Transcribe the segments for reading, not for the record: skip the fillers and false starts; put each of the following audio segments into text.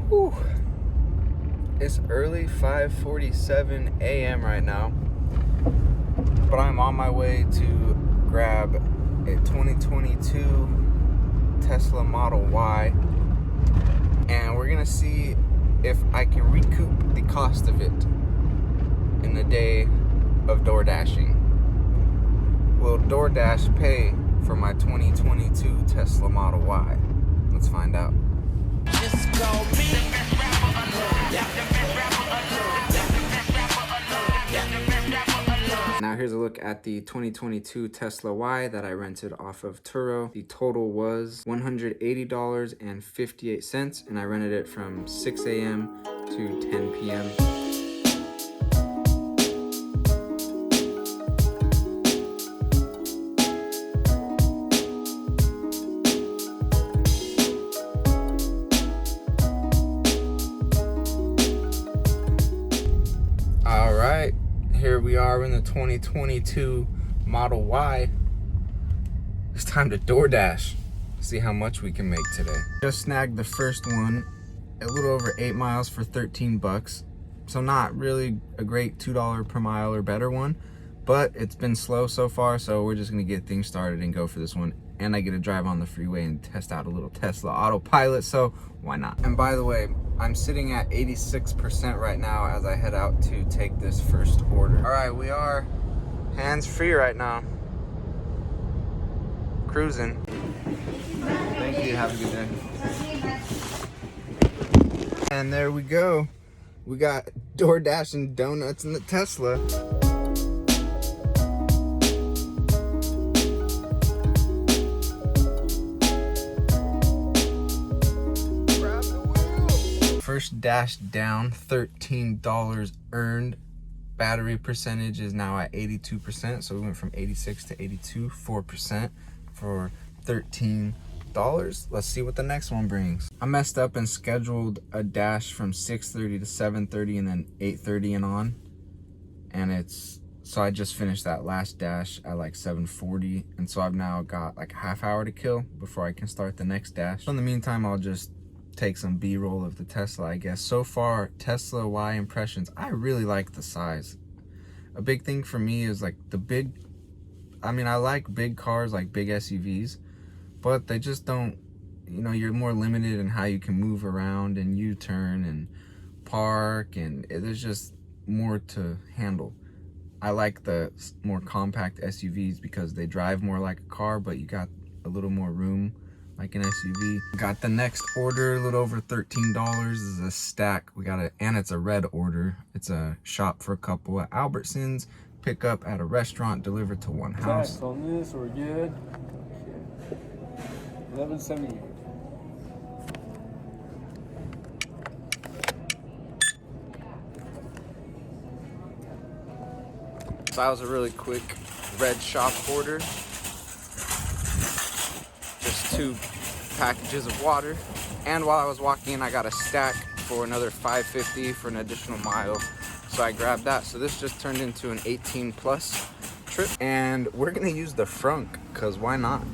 Whew. It's early 5:47 a.m. right now, but I'm on my way to grab a 2022 Tesla Model Y, and we're gonna see if I can recoup the cost of it in the day of DoorDashing. Will DoorDash pay for my 2022 Tesla Model Y? Let's find out. Now here's a look at the 2022 Tesla Y that I rented off of Turo. The total was $180.58, and I rented it from 6 a.m. to 10 p.m. All right, here we are in the 2022 Model Y. It's time to DoorDash. See how much we can make today. Just snagged the first one, a little over 8 miles for 13 bucks. So not really a great $2 per mile or better one, but it's been slow so far, so we're just gonna get things started and go for this one. And I get to drive on the freeway and test out a little Tesla autopilot, so why not? And by the way, I'm sitting at 86% right now as I head out to take this first order. All right, we are hands-free right now. Cruising. Thank you, have a good day. And there we go. We got DoorDashing donuts in the Tesla. First dash down, $13 earned. Battery percentage is now at 82%, so we went from 86 to 82, 4% for $13. Let's see what the next one brings. I messed up and scheduled a dash from 6:30 to 7:30 and then 8:30 and on. And so I just finished that last dash at like 7:40, and so I've now got like a half hour to kill before I can start the next dash. So in the meantime, I'll just take some B-roll of the Tesla, I guess. So far, Tesla Y impressions, I really like the size. A big thing for me is like I like big cars, like big SUVs, but they just don't, you're more limited in how you can move around and U-turn and park, and there's just more to handle. I like the more compact SUVs because they drive more like a car, but you got a little more room like an SUV. Got the next order, a little over $13. This is a stack. And it's a red order. It's a shop for a couple at Albertsons, pick up at a restaurant, delivered to one house. Tax on this, we're good. $11.78. So that was a really quick red shop order. Just 2 packages of water, and while I was walking in, I got a stack for another $5.50 for an additional mile, so I grabbed that. So this just turned into an 18+ trip, and we're gonna use the frunk because why not?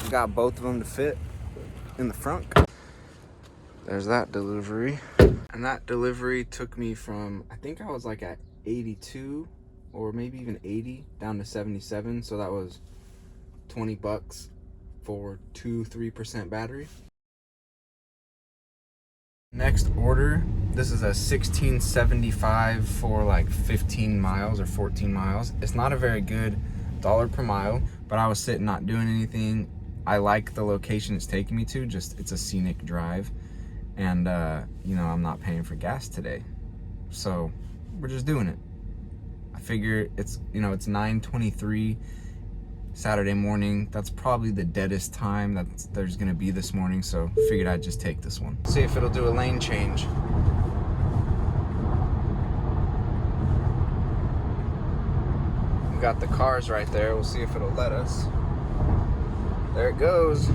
Got both of them to fit in the frunk. There's that delivery. And that delivery took me from, I think I was like at 82 or maybe even 80 down to 77. So that was 20 bucks for 2-3% battery. Next order, this is a 1675 for like 15 miles or 14 miles. It's not a very good $1 per mile, but I was sitting not doing anything. I like the location it's taking me to, just it's a scenic drive. And I'm not paying for gas today, so we're just doing it. I figure it's 9:23 Saturday morning. That's probably the deadest time that there's gonna be this morning, so figured I'd just take this one. See if it'll do a lane change. We got the cars right there. We'll see if it'll let us. There it goes.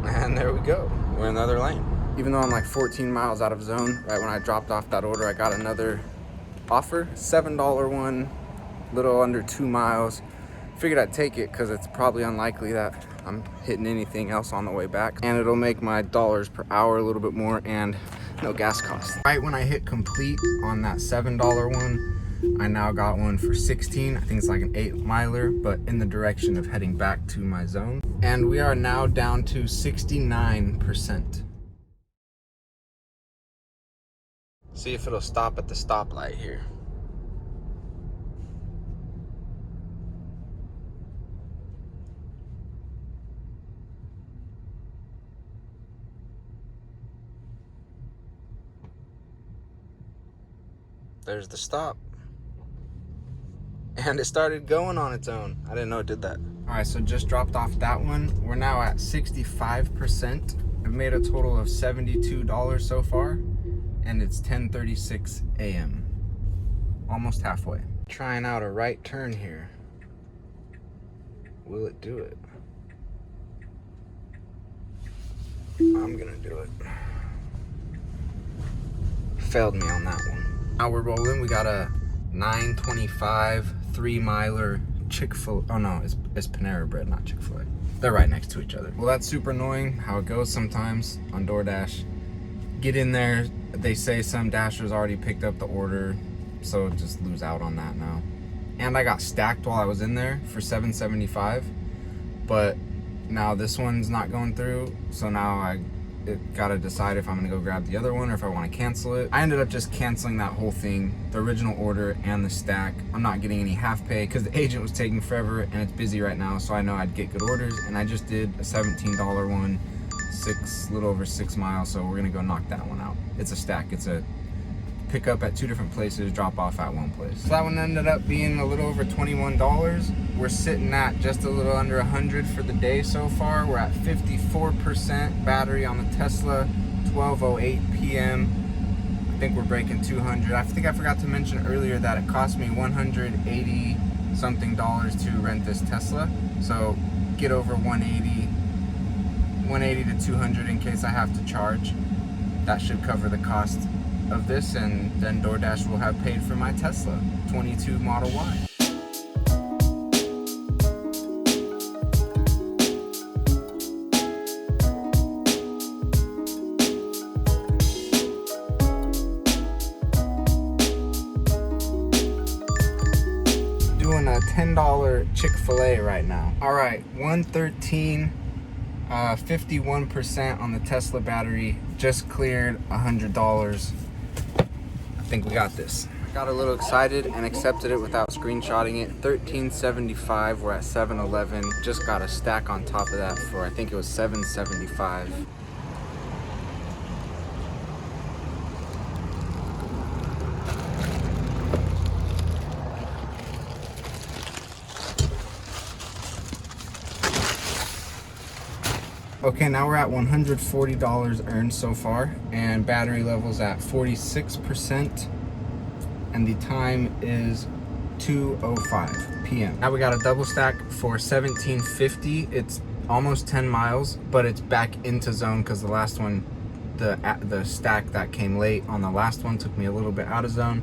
And there we go. We're in the other lane. Even though I'm like 14 miles out of zone, right when I dropped off that order, I got another offer, $7 one, little under 2 miles. Figured I'd take it because it's probably unlikely that I'm hitting anything else on the way back, and it'll make my dollars per hour a little bit more and no gas costs. Right when I hit complete on that $7 one, I now got one for 16. I think it's like an 8 miler, but in the direction of heading back to my zone. And we are now down to 69%. See if it'll stop at the stoplight here. There's the stop. And it started going on its own. I didn't know it did that. All right, so just dropped off that one. We're now at 65%. I've made a total of $72 so far, and it's 10:36 a.m. Almost halfway. Trying out a right turn here. Will it do it? I'm gonna do it. Failed me on that one. Now we're rolling. We got a 925 3 miler Chick-fil-A. Oh no, it's Panera Bread, not Chick-fil-A. They're right next to each other. Well, that's super annoying how it goes sometimes on DoorDash. Get in there, they say some dashers already picked up the order, so just lose out on that now. And I got stacked while I was in there for $7.75, but now this one's not going through, so now I gotta decide if I'm gonna go grab the other one or if I want to cancel it. I ended up just canceling that whole thing, the original order and the stack. I'm not getting any half pay because the agent was taking forever and it's busy right now, so I know I'd get good orders, and I just did a $17 one, little over 6 miles, so we're gonna go knock that one out. It's a stack. It's a pick up at 2 different places, drop off at one place. So that one ended up being a little over $21. We're sitting at just a little under 100 for the day so far. We're at 54% battery on the Tesla, 12:08 p.m. I think we're breaking 200. I think I forgot to mention earlier that it cost me $180 something to rent this Tesla. So get over 180 to 200 in case I have to charge. That should cover the cost of this, and then DoorDash will have paid for my Tesla 22 Model Y. Doing a $10 Chick-fil-A right now. All right, 113, 51% on the Tesla battery, just cleared $100. I think we got this. Got a little excited and accepted it without screenshotting it. $13.75. We're at 7-Eleven. Just got a stack on top of that for, I think it was $7.75. Okay, now we're at $140 earned so far, and battery levels at 46%, and the time is 2:05 p.m. Now we got a double stack for $17.50. It's almost 10 miles, but it's back into zone because the last one, the stack that came late on the last one took me a little bit out of zone.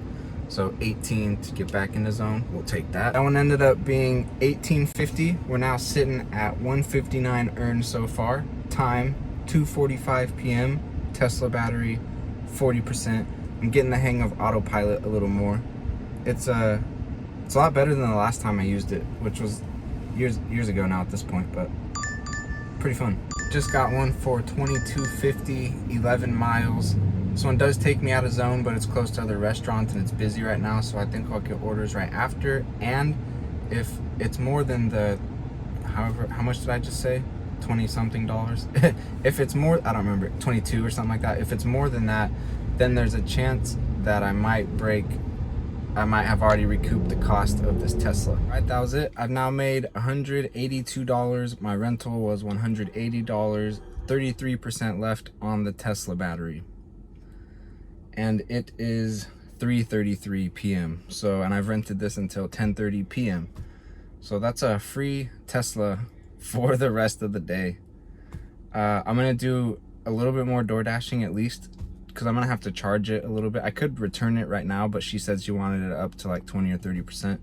So 18 to get back into zone, we'll take that. That one ended up being $18.50. We're now sitting at 159 earned so far. Time 2:45 p.m. Tesla battery 40%. I'm getting the hang of autopilot a little more. It's a lot better than the last time I used it, which was years ago now at this point, but pretty fun. Just got one for $22.50, 11 miles. This one does take me out of zone, but it's close to other restaurants and it's busy right now, so I think I'll get orders right after. And if it's more than the, how much did I just say? 20 something dollars. If it's more, I don't remember, 22 or something like that. If it's more than that, then there's a chance that I might have already recouped the cost of this Tesla. All right, that was it. I've now made $182. My rental was $180. 33% left on the Tesla battery. And it is 3:33 p.m. So, and I've rented this until 10:30 p.m. So that's a free Tesla for the rest of the day. I'm gonna do a little bit more DoorDashing at least, because I'm gonna have to charge it a little bit. I could return it right now, but she said she wanted it up to like 20 or 30%.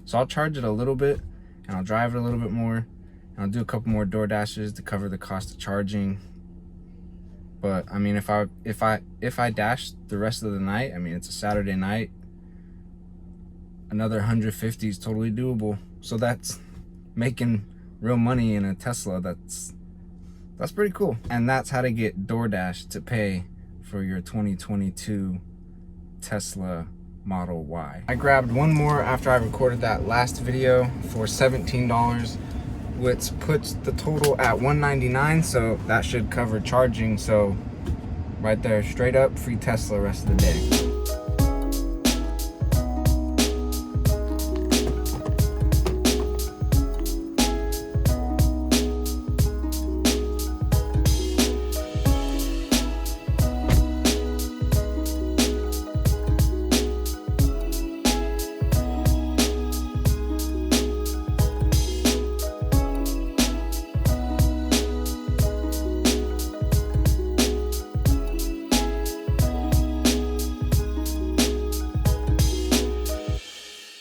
So I'll charge it a little bit, and I'll drive it a little bit more, and I'll do a couple more DoorDashes to cover the cost of charging. But I mean, if I dash the rest of the night, I mean, it's a Saturday night, another 150 is totally doable. So that's making real money in a Tesla. That's pretty cool. And that's how to get DoorDash to pay for your 2022 Tesla Model Y. I grabbed one more after I recorded that last video for $17, which puts the total at $199, so that should cover charging. So right there, straight up free Tesla rest of the day.